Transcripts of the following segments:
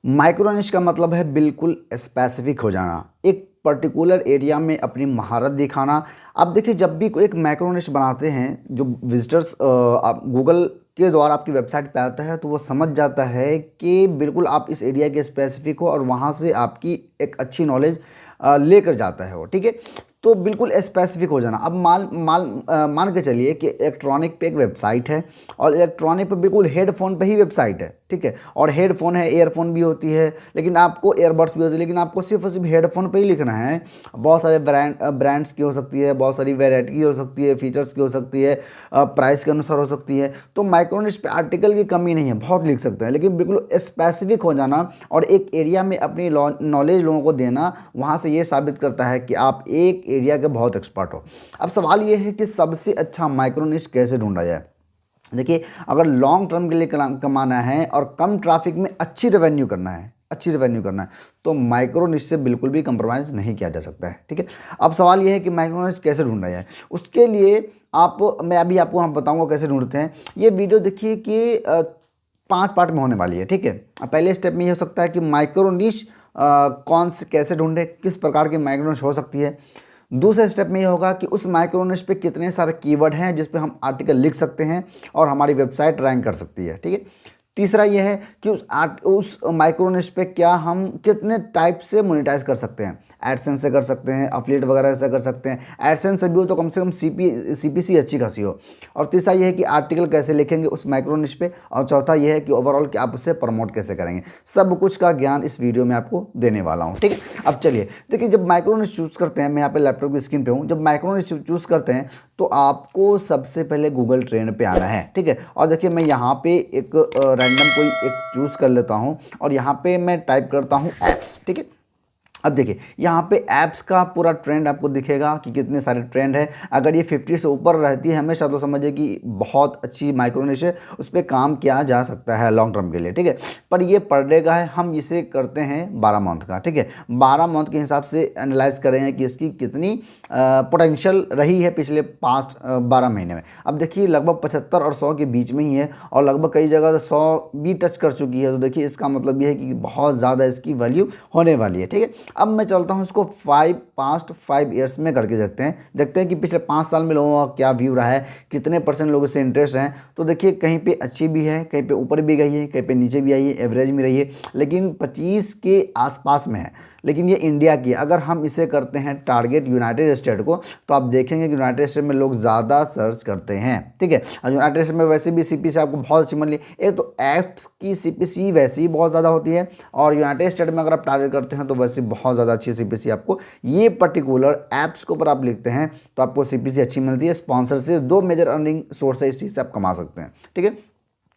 Micro निश का मतलब है बिल्कुल स्पेसिफिक हो जाना, एक पर्टिकुलर एरिया में अपनी महारत दिखाना। आप देखिए, जब भी कोई एक माइक्रो निश बनाते हैं, जो विजिटर्स आप गूगल के द्वारा आपकी वेबसाइट पे आता है, तो वो समझ जाता है कि बिल्कुल आप इस एरिया के स्पेसिफिक हो और वहाँ से आपकी एक अच्छी नॉलेज लेकर जाता है वो, ठीक है। तो बिल्कुल स्पेसिफिक हो जाना। अब मान के चलिए कि इलेक्ट्रॉनिक पे एक वेबसाइट है और इलेक्ट्रॉनिक पे बिल्कुल हेडफोन पे ही वेबसाइट है, ठीक है। और हेडफोन है, ईयरफोन भी होती है, लेकिन आपको ईयरबड्स भी होती है, लेकिन आपको सिर्फ और सिर्फ हेडफोन पे ही लिखना है। बहुत सारे ब्रांड्स की हो सकती है, बहुत सारी वेराइटी हो सकती है, फीचर्स की हो सकती है, प्राइस के अनुसार हो सकती है। तो माइक्रोनिश पे आर्टिकल की कमी नहीं है, बहुत लिख सकते हैं, लेकिन बिल्कुल स्पेसिफिक हो जाना और एक एरिया में अपनी नॉलेज लोगों को देना, वहाँ से ये साबित करता है कि आप एक एरिया के बहुत एक्सपर्ट हो। अब सवाल ये है कि सबसे अच्छा माइक्रोनिश कैसे ढूंढा जाए। देखिए, अगर लॉन्ग टर्म के लिए कमाना है और कम ट्रैफिक में अच्छी रेवेन्यू करना है, तो माइक्रो निश से बिल्कुल भी कंप्रोमाइज़ नहीं किया जा सकता है, ठीक है। अब सवाल यह है कि माइक्रो निश कैसे ढूंढा जाए। उसके लिए मैं अभी आपको हम बताऊंगा कैसे ढूंढते हैं। ये वीडियो देखिए कि 5 पार्ट में होने वाली है, ठीक है। पहले स्टेप में ये हो सकता है कि माइक्रो निश कौन से कैसे ढूंढे, किस प्रकार की माइक्रो निश हो सकती है। दूसरे स्टेप में ये होगा कि उस माइक्रो निश पे कितने सारे कीवर्ड हैं जिस पे हम आर्टिकल लिख सकते हैं और हमारी वेबसाइट रैंक कर सकती है, ठीक है। तीसरा ये है कि उस माइक्रो निश पे क्या हम कितने टाइप से मोनेटाइज कर सकते हैं। एडसेंस से कर सकते हैं, अफिलिएट वगैरह से कर सकते हैं। एडसेंस से भी हो तो कम से कम सीपीसी अच्छी खासी हो। और तीसरा ये है कि आर्टिकल कैसे लिखेंगे उस माइक्रो निश पे। और चौथा ये है कि ओवरऑल कि आप उसे प्रमोट कैसे करेंगे। सब कुछ का ज्ञान इस वीडियो में आपको देने वाला हूँ, ठीक है। अब चलिए देखिए, जब माइक्रो निश चूज़ करते हैं, मैं यहाँ पे लैपटॉप की स्क्रीन पे हूँ, जब माइक्रो निश चूज़ करते हैं तो आपको सबसे पहले गूगल ट्रेंड पे आना है, ठीक है। और देखिए, मैं यहाँ पे एक रैंडम कोई एक चूज़ कर लेता हूँ और यहाँ पे मैं टाइप करता हूँ ऐप्स, ठीक है। अब देखिए, यहाँ पे ऐप्स का पूरा ट्रेंड आपको दिखेगा कि कितने सारे ट्रेंड है। अगर ये 50 से ऊपर रहती है हमेशा, तो समझिए कि बहुत अच्छी माइक्रो निश है, उस पर काम किया जा सकता है लॉन्ग टर्म के लिए, ठीक है। पर ये पर डे का है, हम इसे करते हैं 12 मंथ का, ठीक है। 12 मंथ के हिसाब से एनालाइज कर रहे हैं कि इसकी कितनी पोटेंशियल रही है पिछले पास्ट 12 महीने में। अब देखिए, लगभग 75 और 100 के बीच में ही है और लगभग कई जगह 100 भी टच कर चुकी है। तो देखिए, इसका मतलब ये है कि बहुत ज़्यादा इसकी वैल्यू होने वाली है, ठीक है। अब मैं चलता हूँ इसको 5 ईयर्स में करके देखते हैं कि पिछले 5 साल में लोगों का क्या व्यू रहा है, कितने % लोगों से इंटरेस्ट हैं। तो देखिए, कहीं पे अच्छी भी है, कहीं पे ऊपर भी गई है, कहीं पे नीचे भी आई है, एवरेज में रही है, लेकिन 25 के आसपास में है। लेकिन ये इंडिया की, अगर हम इसे करते हैं टारगेट यूनाइटेड स्टेट को, तो आप देखेंगे कि यूनाइटेड स्टेट में लोग ज़्यादा सर्च करते हैं, ठीक है। और यूनाइटेड स्टेट में वैसे भी सीपीसी आपको बहुत अच्छी मिली। एक तो ऐप्स की सीपीसी वैसे ही बहुत ज़्यादा होती है, और यूनाइटेड स्टेट में अगर आप टारगेट करते हैं तो वैसे बहुत ज़्यादा अच्छी सीपीसी आपको ये पर्टिकुलर ऐप्स के ऊपर आप लिखते हैं तो आपको सीपीसी अच्छी मिलती है। स्पॉन्सर से 2 मेजर अर्निंग सोर्स है, इस चीज़ से आप कमा सकते हैं, ठीक है।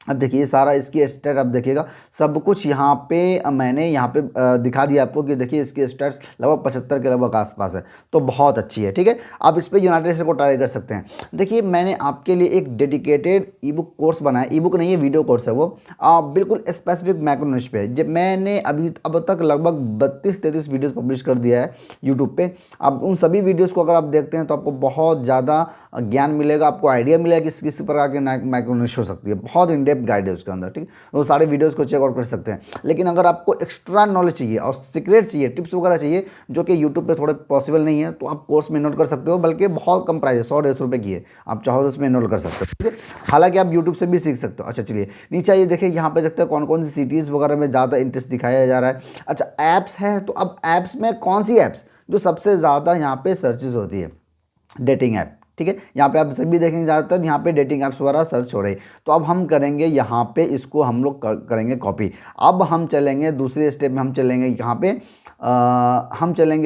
अब देखिए, सारा इसकी स्टेट आप देखिएगा, सब कुछ यहाँ पे मैंने यहाँ पे दिखा दिया आपको कि देखिए इसकी स्टेट्स लगभग 75 के लगभग आसपास है, तो बहुत अच्छी है, ठीक है। आप इस पर यूनाइटेड स्टेट को ट्राई कर सकते हैं। देखिए, मैंने आपके लिए एक डेडिकेटेड ई बुक कोर्स बनाया, ई बुक नहीं है, वीडियो कोर्स है वो, बिल्कुल स्पेसिफिक माइक्रो निश पे। जब मैंने अब तक लगभग 32-33 वीडियोज़ पब्लिश कर दिया है यूट्यूब पे। अब उन सभी वीडियोज़ को अगर आप देखते हैं तो आपको बहुत ज़्यादा ज्ञान मिलेगा, आपको आइडिया मिलेगा कि किस प्रकार की माइक्रो निश हो सकती है। बहुत इन डेप्थ गाइड है उसके अंदर, ठीक है। वो सारे वीडियोस को चेकआउट कर सकते हैं। लेकिन अगर आपको एक्स्ट्रा नॉलेज चाहिए और सीक्रेट चाहिए, टिप्स वगैरह चाहिए, जो कि यूट्यूब पे थोड़े पॉसिबल नहीं है, तो आप कोर्स में इनरोल कर सकते हो। बल्कि बहुत कम प्राइस है, 100-150 रुपये की है, आप चाहो तो उसमें इनरोल कर सकते हो, ठीक है। हालांकि आप यूट्यूब से भी सीख सकते हो। अच्छा चलिए, नीचे आइए, देखिए यहाँ पे देखते हैं कौन कौन सी सिटीज़ वगैरह में ज़्यादा इंटरेस्ट दिखाया जा रहा है। अच्छा, ऐप्स है, तो अब ऐप्स में कौन सी ऐप्स जो सबसे ज़्यादा यहाँ पे सर्चेज होती है? डेटिंग ऐप, ठीक है। यहाँ पे आप सभी देखेंगे ज़्यादातर यहाँ पे डेटिंग ऐप्स वगैरह सर्च हो रही। तो अब हम करेंगे यहाँ पे, इसको हम लोग करेंगे कॉपी। अब हम चलेंगे दूसरे स्टेप में, हम चलेंगे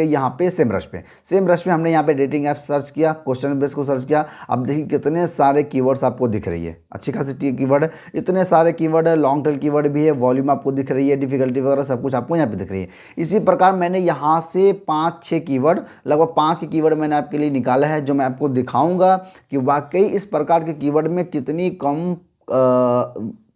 यहाँ पे सेमरश पे। सेमरश में हमने यहाँ पे डेटिंग ऐप सर्च किया, क्वेश्चन बेस को सर्च किया। अब देखिए कितने सारे कीवर्ड्स आपको दिख रही है, अच्छी खासी कीवर्ड है, इतने सारे कीवर्ड है, लॉन्ग टेल कीवर्ड भी है, वॉल्यूम आपको दिख रही है, डिफिकल्टी वगैरह सब कुछ आपको यहाँ पे दिख रही है। इसी प्रकार मैंने यहाँ से 5-6 कीवर्ड, लगभग 5 के कीवर्ड मैंने आपके लिए निकाला है, जो मैं आपको दिखाऊंगा कि वाकई इस प्रकार के कीवर्ड में कितनी कम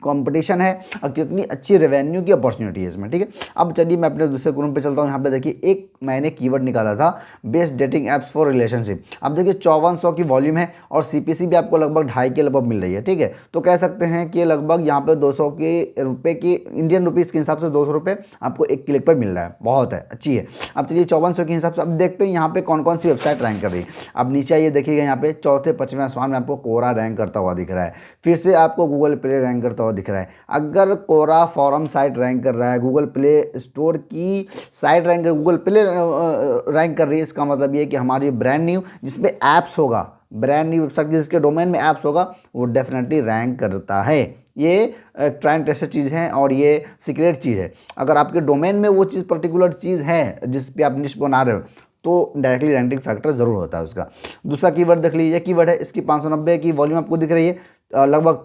कंपटीशन है और कितनी अच्छी रेवेन्यू की अपॉर्चुनिटी है इसमें, ठीक है। अब चलिए मैं अपने दूसरे ग्रुप पे चलता हूँ। यहाँ पे देखिए एक मैंने कीवर्ड निकाला था, best dating apps for relationship. अब देखिए 5400 की वॉल्यूम है और सीपीसी भी आपको लगभग 2.5 के लगभग मिल रही है, ठीक है। तो कह सकते हैं कि लगभग यहाँ पे 200 के रुपये की इंडियन रुपीज़ के हिसाब से 200 रुपये आपको एक क्लिक पर मिल रहा है, बहुत है, अच्छी है। अब चलिए 5400 के हिसाब से अब देखते हैं यहाँ पे कौन कौन सी वेबसाइट रैंक कर रही है। अब नीचे आइए देखिएगा, यहाँ पे चौथे 5वें स्थान में आपको कोरा रैंक करता हुआ दिख रहा है, फिर से आपको गूगल प्ले रैंक करता हुआ दिख रहा है। अगर कोरा फॉरम साइट रैंक कर रहा है, गूगल प्ले स्टोर की site rank, Google play rank कर रही है, इसका मतलब ये है कि हमारी ब्रांड न्यू जिसमें ऐप्स होगा, ब्रांड न्यू वेबसाइट जिसके डोमेन में ऐप्स होगा, वो डेफिनेटली रैंक करता है। ये ट्राइंड टेस्टेड चीज़ है और ये सीक्रेट चीज़ है। अगर आपके डोमेन में वो चीज़ पर्टिकुलर चीज़ है जिस पे आप निश बना रहे हो, तो डायरेक्टली रैंकिंग फैक्टर ज़रूर होता है उसका। दूसरा कीवर्ड देख लीजिए, कीवर्ड है इसकी 590 की वॉल्यूम आपको दिख रही है, लगभग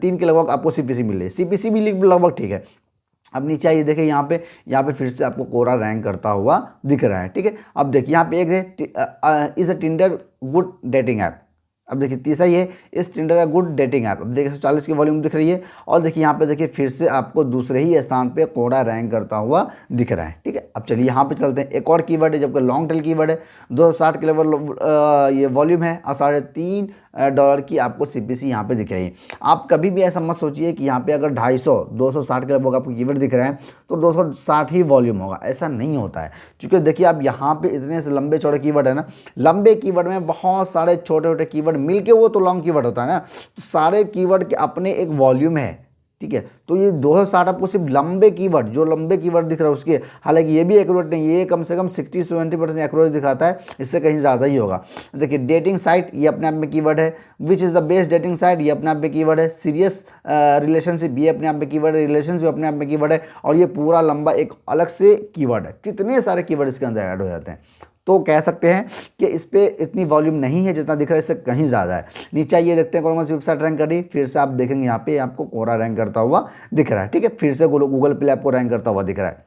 3 के लगभग आपको सीपीसी मिल रही है, सीपीसी भी लगभग ठीक है। अब नीचे आइए देखिए, यहाँ पे फिर से आपको कोरा रैंक करता हुआ दिख रहा है, ठीक है। अब देखिए यहाँ पे एक है is a Tinder good dating app. अब देखिए तीसरा ये इस टिंडर का गुड डेटिंग ऐप। अब देखिए 140 की वॉल्यूम दिख रही है और देखिए यहाँ पे देखिए फिर से आपको दूसरे ही स्थान पे कोरा रैंक करता हुआ दिख रहा है, ठीक है। अब चलिए यहाँ पे चलते हैं, एक और कीवर्ड है जबकि लॉन्ग टेल कीवर्ड है, 260 के लेवल ये वॉल्यूम है और $3.5 की आपको सीपीसी यहाँ पे दिख रही है। आप कभी भी ऐसा मत सोचिए कि यहाँ पे अगर 260 के लगभग आपको कीवर्ड दिख रहा है तो 260 ही वॉल्यूम होगा, ऐसा नहीं होता है। क्योंकि देखिए आप यहाँ पे इतने से लंबे चौड़े कीवर्ड है ना, लंबे कीवर्ड में बहुत सारे छोटे छोटे कीवर्ड मिलके वो तो लॉन्ग कीवर्ड होता है ना, तो सारे कीवर्ड के अपने एक वॉल्यूम है, ठीक है। तो ये 260 आपको सिर्फ लंबे कीवर्ड, जो लंबे कीवर्ड दिख रहा है उसके, हालांकि ये भी एक्यूरेट नहीं, ये कम से कम 60-70% एक्यूरेट दिखाता है, इससे कहीं ज़्यादा ही होगा। देखिए डेटिंग साइट ये अपने आप में कीवर्ड है, which is the best dating site ये अपने आप में कीवर्ड है, सीरियस रिलेशनशिप ये अपने आप में कीवर्ड है, रिलेशनशिप अपने आप में कीवर्ड है, और ये पूरा लंबा एक अलग से कीवर्ड है। कितने सारे कीवर्ड इसके अंदर ऐड हो जाते हैं, तो कह सकते हैं कि इस पर इतनी वॉल्यूम नहीं है जितना दिख रहा है, इससे कहीं ज़्यादा है। नीचे ये देखते हैं कौन कौन सी वेबसाइट रैंक कर रही, फिर से आप देखेंगे यहाँ पे आपको कोरा रैंक करता हुआ दिख रहा है, ठीक है। फिर से गूगल प्ले आपको रैंक करता हुआ दिख रहा है।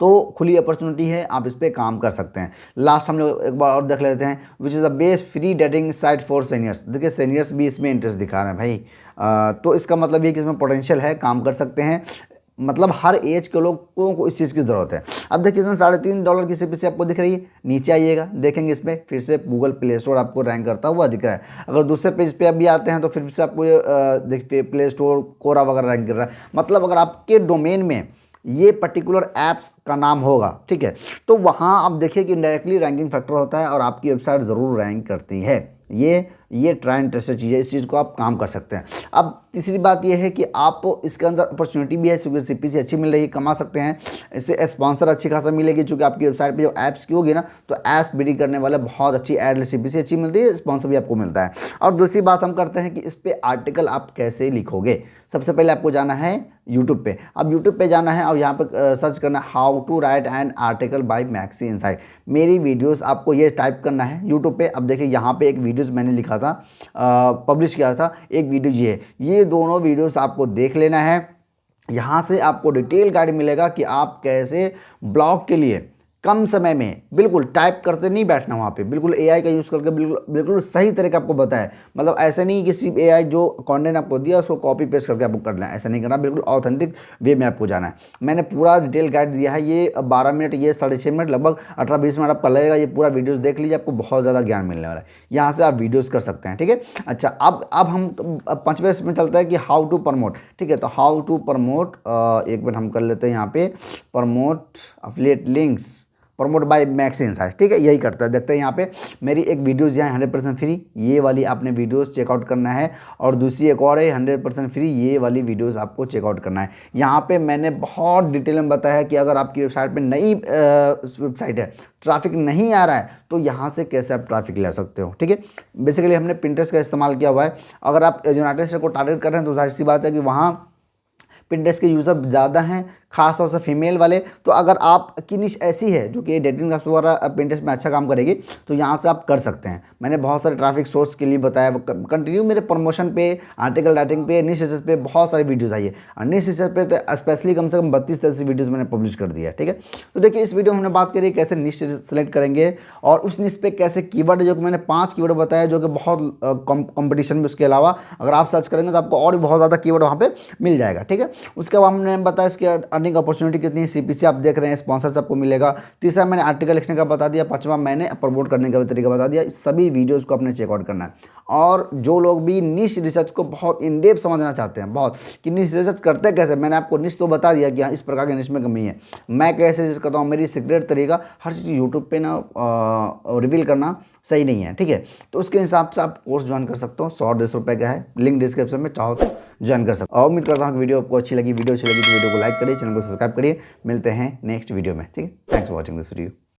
तो खुली अपॉर्चुनिटी है, आप इस पर काम कर सकते हैं। लास्ट हम लोग एक बार और देख लेते हैं, which is the best free dating site for seniors. देखिए सीनियर्स भी इसमें इंटरेस्ट दिखा रहे हैं भाई, तो इसका मतलब ये कि इसमें पोटेंशियल है, काम कर सकते हैं, मतलब हर एज के लोगों को इस चीज़ की ज़रूरत है। अब देखिए इसमें $3.5 की सीपीसी आपको दिख रही है। नीचे आइएगा देखेंगे इसमें फिर से गूगल प्ले स्टोर आपको रैंक करता हुआ दिख रहा है। अगर दूसरे पेज पे अभी आते हैं तो फिर से आपको देखिए प्ले स्टोर कोरा वगैरह रैंक कर रहा है। मतलब अगर आपके डोमेन में ये पर्टिकुलर ऐप्स का नाम होगा, ठीक है, तो वहाँ आप देखिए कि डायरेक्टली रैंकिंग फैक्टर होता है और आपकी वेबसाइट ज़रूर रैंक करती है। ये ट्राई एंड टेस्टेड चीज़ है, इस चीज़ को आप काम कर सकते हैं। अब तीसरी बात ये है कि आप इसके अंदर अपॉर्चुनिटी भी है, क्योंकि सीपीसी अच्छी मिल रही है, कमा सकते हैं। इससे स्पॉन्सर अच्छी खासा मिलेगी, चूँकि आपकी वेबसाइट पे जो ऐप्स की होगी ना, तो ऐप्स बिडिंग करने वाले बहुत अच्छी एड, सीपीसी अच्छी मिलती है, स्पॉन्सर भी आपको मिलता है। और दूसरी बात हम करते हैं कि इस पर आर्टिकल आप कैसे लिखोगे। सबसे पहले आपको जाना है यूट्यूब पे। अब यूट्यूब पे जाना है और यहाँ पर सर्च करना है how to write an article by Maxi Insight. मेरी वीडियोस आपको ये टाइप करना है यूट्यूब पे। अब देखिए यहाँ पे एक वीडियोस मैंने लिखा था, पब्लिश किया था, एक वीडियो ये है, ये दोनों वीडियोस आपको देख लेना है। यहाँ से आपको डिटेल गाइड मिलेगा कि आप कैसे ब्लॉग के लिए कम समय में बिल्कुल टाइप करते नहीं बैठना वहाँ पे, बिल्कुल एआई का यूज़ करके बिल्कुल सही तरीके आपको बताया। मतलब ऐसे नहीं कि सिर्फ एआई जो कंटेंट आपको दिया उसको कॉपी पेस्ट करके आपको करना है, ऐसा नहीं करना, बिल्कुल ऑथेंटिक वे में आपको जाना है। मैंने पूरा डिटेल गाइड दिया है, ये 12 मिनट, ये 6.5 मिनट, लगभग 18-20 मिनट आपका लगेगा। ये पूरा वीडियोज़ देख लीजिए, आपको बहुत ज़्यादा ज्ञान मिलने वाला है। यहाँ से आप वीडियोज़ कर सकते हैं, ठीक है। अच्छा, अब हम 5वें इसमें चलता है कि हाउ टू प्रमोट, ठीक है। तो हाउ टू प्रमोट, एक मिनट हम कर लेते हैं यहाँ पे, promote affiliate links, promote by Maxi Insight, ठीक है, यही करता है। देखते हैं यहाँ पे मेरी एक वीडियोज़ यहाँ 100% फ्री, ये वाली आपने वीडियोज़ चेकआउट करना है, और दूसरी एक और है 100% फ्री, ये वाली वीडियोज़ आपको चेकआउट करना है। यहाँ पे मैंने बहुत डिटेल में बताया है कि अगर आपकी वेबसाइट पे नई वेबसाइट है, ट्रैफिक नहीं आ रहा है, तो यहाँ से कैसे आप ट्रैफिक ले सकते हो, ठीक है। बेसिकली हमने पिंटरेस्ट का इस्तेमाल किया हुआ है। अगर आप यूनाइटेड स्टेट को टारगेट कर रहे हैं तो जाहिर सी बात है कि वहाँ पिंटरेस्ट के यूज़र ज़्यादा हैं, खासतौर से फीमेल वाले। तो अगर आपकी निश ऐसी है जो कि डेटिंग ऐप्स वगैरह पिंटरेस्ट में अच्छा काम करेगी तो यहाँ से आप कर सकते हैं। मैंने बहुत सारे ट्रैफिक सोर्स के लिए बताया, कंटिन्यू मेरे प्रमोशन पे, आर्टिकल राइटिंग पे, निश रिसर्च पे बहुत सारी वीडियोज़ आई है और निश रिसर्च पे तो स्पेशली कम से कम 32-33 वीडियोज़ मैंने पब्लिश कर दिया है। ठीक है, तो देखिए इस वीडियो में हमने बात करी कैसे निश सेलेक्ट करेंगे और उस निश पे कैसे कीवर्ड, जो कि मैंने 5 कीवर्ड बताया जो कि बहुत कंपटीशन में, उसके अलावा अगर आप सर्च करेंगे तो आपको और भी बहुत ज़्यादा कीवर्ड वहाँ पे मिल जाएगा। ठीक है, उसके बाद हमने बताया इसकी अर्निंग अपॉर्चुनिटी कितनी है, सीपीसी आप देख रहे हैं, स्पॉन्सर्स आपको मिलेगा। तीसरा मैंने आर्टिकल लिखने का बता दिया। पांचवा मैंने प्रमोट करने का तरीका बता दिया। इस सभी वीडियोज़ को अपने चेकआउट करना है। और जो लोग भी निश रिसर्च को बहुत इन डेप्थ समझना चाहते हैं, बहुत कि निश रिसर्च करते कैसे, मैंने आपको निश तो बता दिया कि हाँ इस प्रकार के निश में कमी है, मैं कैसे रिसर्च करता हूँ, मेरी सीक्रेट तरीका, हर चीज़ यूट्यूब पे ना रिवील करना सही नहीं है। ठीक है, तो उसके हिसाब से आप कोर्स ज्वाइन कर सकते हो। 100-150 रुपये का है, लिंक डिस्क्रिप्शन में, चाहो तो ज्वाइन कर सकते हो। और उम्मीद करता हूँ कि वीडियो आपको अच्छी लगी। वीडियो अच्छी लगी तो वीडियो को लाइक करिए, चैनल को सब्सक्राइब करिए। मिलते हैं नेक्स्ट वीडियो में। ठीक है, thanks for watching this video.